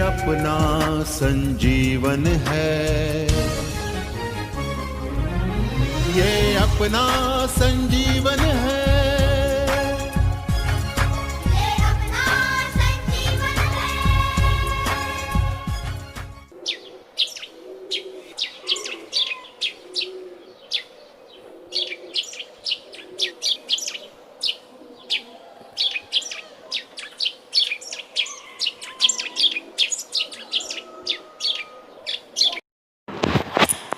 अपना संजीवन है, ये अपना संजीवन है।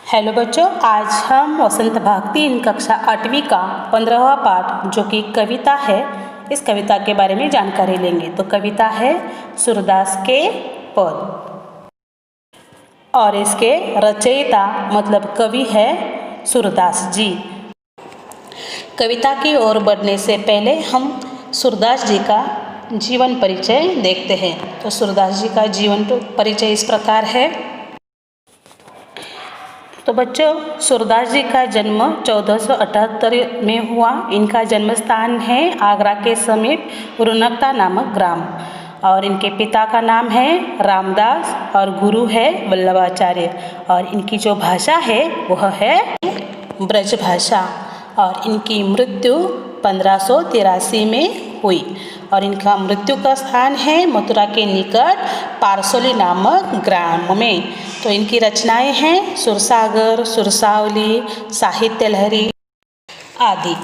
हेलो बच्चों, आज हम वसंत भाग 3 कक्षा 8वीं का 15वां पाठ जो कि कविता है, इस कविता के बारे में जानकारी लेंगे। तो कविता है सूरदास के पद और इसके रचयिता मतलब कवि है सूरदास जी। कविता की ओर बढ़ने से पहले हम सूरदास जी का जीवन परिचय देखते हैं। तो सूरदास जी का जीवन परिचय इस प्रकार है। तो बच्चों, सूरदास जी का जन्म 1478 में हुआ। इनका जन्म स्थान है आगरा के समीप रुनकता नामक ग्राम, और इनके पिता का नाम है रामदास और गुरु है वल्लभाचार्य, और इनकी जो भाषा है वह है ब्रज भाषा। और इनकी मृत्यु 1583 में हुई, और इनका मृत्यु का स्थान है मथुरा के निकट पारसोली नामक ग्राम में। तो इनकी रचनाएं हैं सुरसागर, सुरसावली, साहित्य लहरी आदि।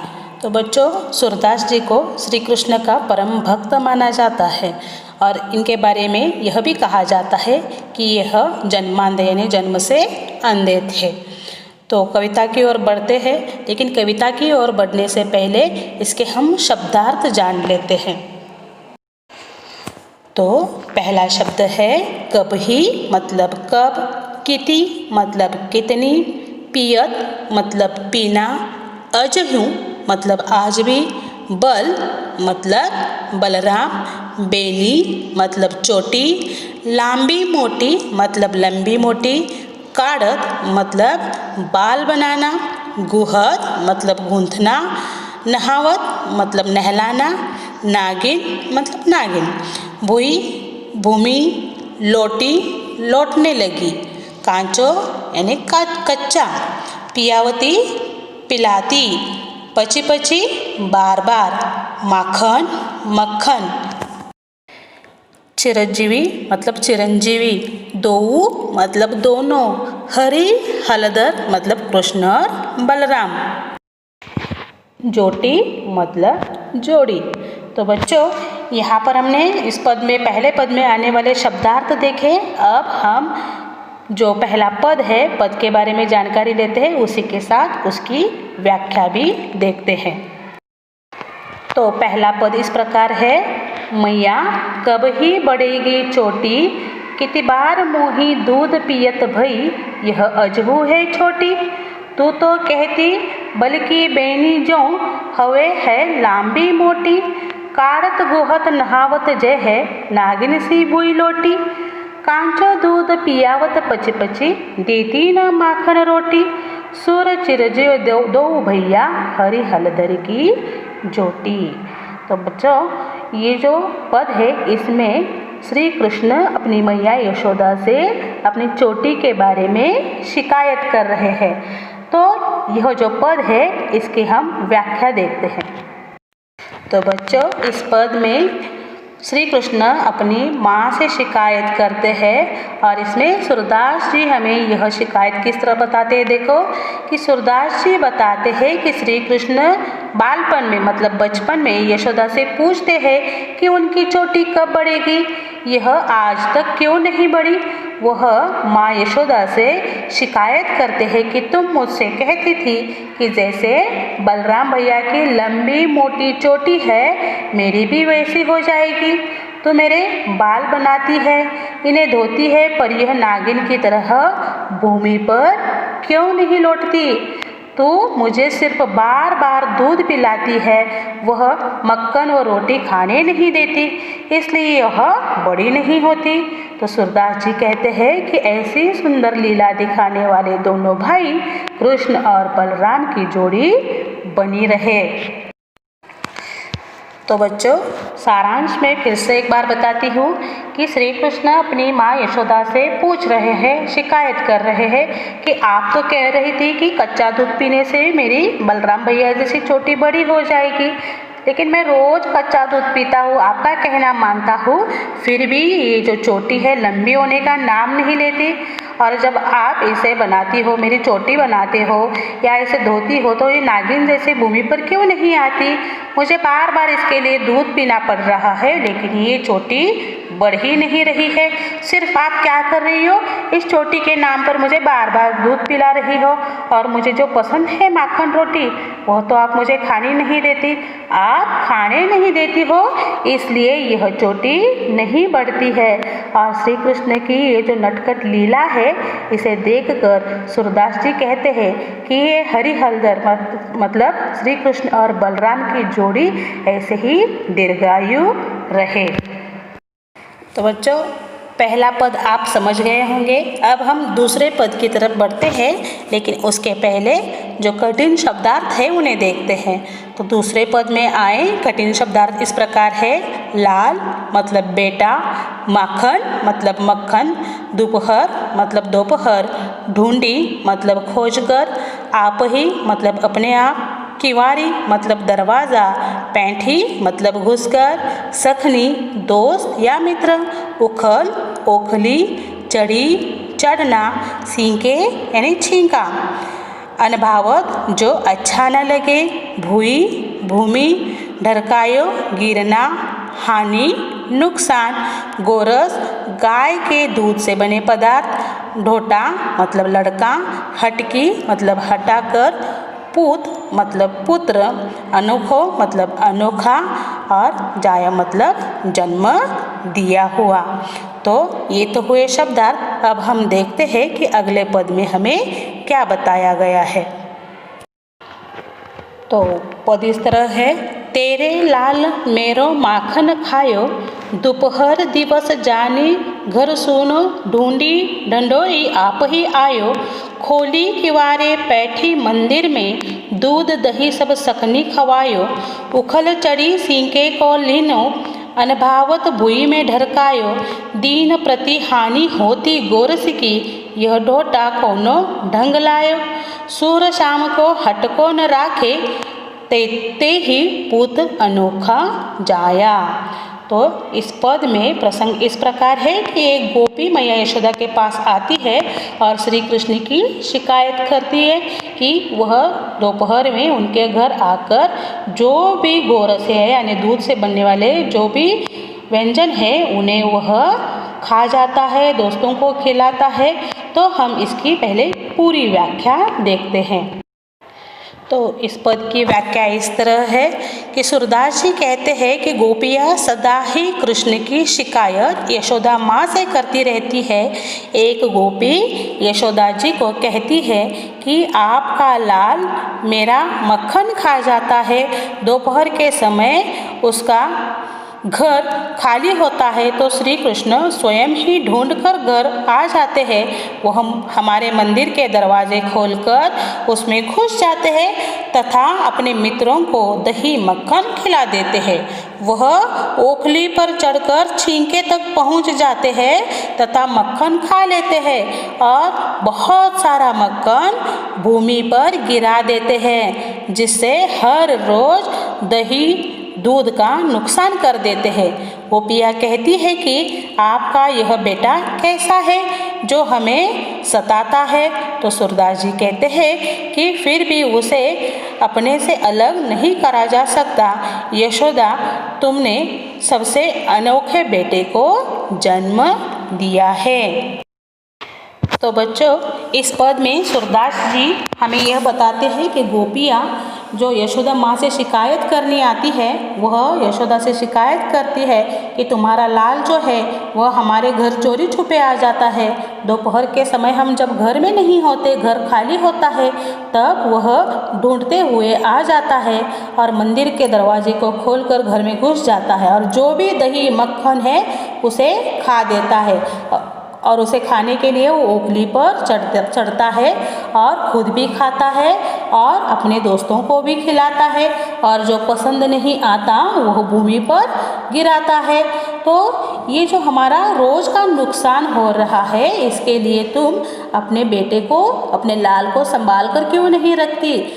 तो बच्चों, सूरदास जी को श्री कृष्ण का परम भक्त माना जाता है, और इनके बारे में यह भी कहा जाता है कि यह जन्मांधे यानी जन्म से अंधे थे। तो कविता की ओर बढ़ते हैं, लेकिन कविता की ओर बढ़ने से पहले इसके हम शब्दार्थ जान लेते हैं। तो पहला शब्द है कबही मतलब कब, किति मतलब कितनी, पियत मतलब पीना, अजहूँ मतलब आज भी, बल मतलब बलराम, बेली मतलब चोटी, लांबी मोटी मतलब लंबी मोटी, काढ़त मतलब बाल बनाना, गुहत मतलब गूंथना, नहावत मतलब नहलाना, नागिन मतलब नागिन, भुई भूमि, लोटी लौटने लगी, कांचो यानी कच्चा, पियावती पिलाती, पची पची बार बार, माखन मक्खन, चिरंजीवी मतलब चिरंजीवी, दोऊ मतलब दोनों, हरि हलधर मतलब कृष्ण और बलराम, जोटी मतलब जोड़ी। तो बच्चों, यहाँ पर हमने इस पद में पहले पद में आने वाले शब्दार्थ देखे। अब हम जो पहला पद है, पद के बारे में जानकारी लेते हैं, उसी के साथ उसकी व्याख्या भी देखते हैं। तो पहला पद इस प्रकार है, मैया कब ही बढ़ेगी चोटी, कितनी बार मोही दूध पियत भई, यह अजहू है छोटी, तू तो कहती बल्कि बेनी जो, हवे है लांबी मोटी, काढ़त गुहत नहावत जय है, नागिन सी बुई लोटी, कांचो दूध पियावत पची पची, देती न माखन रोटी, सुर चिरजय दो भैया, हरि हलधर की जोटी। तो बच्चों, ये जो पद है इसमें श्री कृष्ण अपनी मैया यशोदा से अपनी चोटी के बारे में शिकायत कर रहे हैं। तो यह जो पद है इसकी हम व्याख्या देखते हैं। तो बच्चों, इस पद में श्री कृष्ण अपनी माँ से शिकायत करते हैं, और इसमें सूरदास जी हमें यह शिकायत किस तरह बताते हैं। देखो कि सूरदास जी बताते हैं कि श्री कृष्ण बालपन में मतलब बचपन में यशोदा से पूछते हैं कि उनकी चोटी कब बढ़ेगी, यह आज तक क्यों नहीं बढ़ी। वह माँ यशोदा से शिकायत करते हैं कि तुम मुझसे कहती थी कि जैसे बलराम भैया की लंबी मोटी चोटी है, मेरी भी वैसी हो जाएगी। तो मेरे बाल बनाती है, इन्हें धोती है, पर यह नागिन की तरह भूमि पर क्यों नहीं लौटती। तो मुझे सिर्फ बार बार दूध पिलाती है, वह मक्खन और रोटी खाने नहीं देती, इसलिए यह बड़ी नहीं होती। तो सूरदास जी कहते हैं कि ऐसी सुंदर लीला दिखाने वाले दोनों भाई कृष्ण और बलराम की जोड़ी बनी रहे। तो बच्चों, सारांश में फिर से एक बार बताती हूँ कि श्री कृष्ण अपनी माँ यशोदा से पूछ रहे हैं, शिकायत कर रहे हैं कि आप तो कह रही थी कि कच्चा दूध पीने से मेरी बलराम भैया जैसी छोटी बड़ी हो जाएगी, लेकिन मैं रोज़ कच्चा दूध पीता हूँ, आपका कहना मानता हूँ, फिर भी ये जो चोटी है लंबी होने का नाम नहीं लेती। और जब आप इसे बनाती हो, मेरी चोटी बनाते हो या इसे धोती हो, तो ये नागिन जैसे भूमि पर क्यों नहीं आती? मुझे बार बार इसके लिए दूध पीना पड़ रहा है, लेकिन ये चोटी बढ़ ही नहीं रही है। सिर्फ आप क्या कर रही हो, इस चोटी के नाम पर मुझे बार बार दूध पिला रही हो, और मुझे जो पसंद है माखन रोटी, वह तो आप मुझे खाने नहीं देती। आप खाने नहीं देती हो, इसलिए यह चोटी नहीं बढ़ती है। और श्री कृष्ण की ये जो नटखट लीला है, इसे देखकर सूरदास जी कहते हैं कि ये हरि हलधर मतलब श्री कृष्ण और बलराम की जोड़ी ऐसे ही दीर्घायु रहे। तो बच्चों, पहला पद आप समझ गए होंगे। अब हम दूसरे पद की तरफ बढ़ते हैं, लेकिन उसके पहले जो कठिन शब्दार्थ है उन्हें देखते हैं। तो दूसरे पद में आए कठिन शब्दार्थ इस प्रकार है: लाल मतलब बेटा, माखन मतलब मक्खन, दोपहर मतलब दोपहर, ढूंढी मतलब खोजकर, आप ही मतलब अपने आप, किवारी मतलब दरवाज़ा, पैंठी मतलब घुसकर, सखनी दोस्त या मित्र, उखल ओखली, चढ़ी चढ़ना, सींके यानी छींका, अनभावत जो अच्छा न लगे, भूई भूमि, ढरकायो गिरना, हानि नुकसान, गोरस गाय के दूध से बने पदार्थ, ढोटा मतलब लड़का, हटकी मतलब हटाकर, पूत मतलब पुत्र, अनोखो मतलब अनोखा, और जाया मतलब जन्म दिया हुआ। तो ये तो हुए शब्दार्थ। अब हम देखते हैं कि अगले पद में हमें क्या बताया गया है। तो पद इस तरह है: तेरे लाल मेरो माखन खायो, दोपहर दिवस जानी घर सुनो, ढूंढी ढंढोरी आप ही आयो, खोली किवारे बैठी मंदिर में, दूध दही सब सखनी खवायो, उखल चढ़ी सींके को लीनो, अनभावत भुई में ढरकायो, दीन प्रति हानि होती गोरस की, यह ढोटा कोनो ढंग लायो, सूर शाम को हटको न राखे, ते ही पूत अनोखा जाया। तो इस पद में प्रसंग इस प्रकार है कि एक गोपी मैया यशोदा के पास आती है और श्री कृष्ण की शिकायत करती है कि वह दोपहर में उनके घर आकर जो भी गोरस है यानी दूध से बनने वाले जो भी व्यंजन है उन्हें वह खा जाता है, दोस्तों को खिलाता है। तो हम इसकी पहले पूरी व्याख्या देखते हैं। तो इस पद की व्याख्या इस तरह है कि सूरदास जी कहते हैं कि गोपियाँ सदा ही कृष्ण की शिकायत यशोदा माँ से करती रहती है। एक गोपी यशोदा जी को कहती है कि आपका लाल मेरा मक्खन खा जाता है, दोपहर के समय उसका घर खाली होता है तो श्री कृष्ण स्वयं ही ढूंढकर घर आ जाते हैं। वो हम हमारे मंदिर के दरवाजे खोलकर उसमें घुस जाते हैं तथा अपने मित्रों को दही मक्खन खिला देते हैं। वह ओखली पर चढ़कर छींके तक पहुंच जाते हैं तथा मक्खन खा लेते हैं और बहुत सारा मक्खन भूमि पर गिरा देते हैं, जिससे हर रोज दही दूध का नुकसान कर देते हैं। गोपिया कहती है कि आपका यह बेटा कैसा है जो हमें सताता है। तो सूरदास जी कहते हैं कि फिर भी उसे अपने से अलग नहीं करा जा सकता। यशोदा, तुमने सबसे अनोखे बेटे को जन्म दिया है। तो बच्चों, इस पद में सूरदास जी हमें यह बताते हैं कि गोपियाँ जो यशोदा माँ से शिकायत करने आती है, वह यशोदा से शिकायत करती है कि तुम्हारा लाल जो है वह हमारे घर चोरी छुपे आ जाता है। दोपहर के समय हम जब घर में नहीं होते, घर खाली होता है, तब वह ढूंढते हुए आ जाता है और मंदिर के दरवाजे को खोलकर घर में घुस जाता है और जो भी दही मक्खन है उसे खा देता है और उसे खाने के लिए वो ओखली पर चढ़ता है और खुद भी खाता है और अपने दोस्तों को भी खिलाता है और जो पसंद नहीं आता वह भूमि पर गिराता है। तो ये जो हमारा रोज़ का नुकसान हो रहा है, इसके लिए तुम अपने बेटे को, अपने लाल को संभाल कर क्यों नहीं रखती?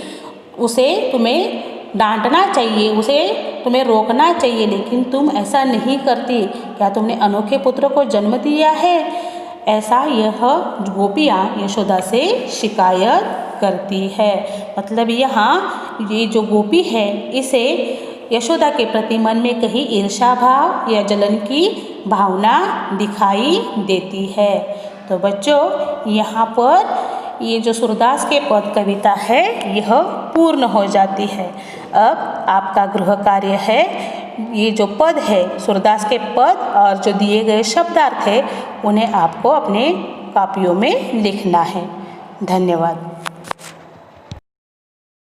उसे तुम्हें डांटना चाहिए, उसे तुम्हें रोकना चाहिए, लेकिन तुम ऐसा नहीं करती। क्या तुमने अनोखे पुत्र को जन्म दिया है? ऐसा यह गोपियाँ यशोदा से शिकायत करती है। मतलब यहाँ ये जो गोपी है, इसे यशोदा के प्रति मन में कहीं ईर्ष्या भाव या जलन की भावना दिखाई देती है। तो बच्चों, यहाँ पर ये जो सूरदास के पद कविता है यह पूर्ण हो जाती है। अब आपका गृह कार्य है, ये जो पद है, सूरदास के पद और जो दिए गए शब्दार्थ है, उन्हें आपको अपने कापियों में लिखना है। धन्यवाद।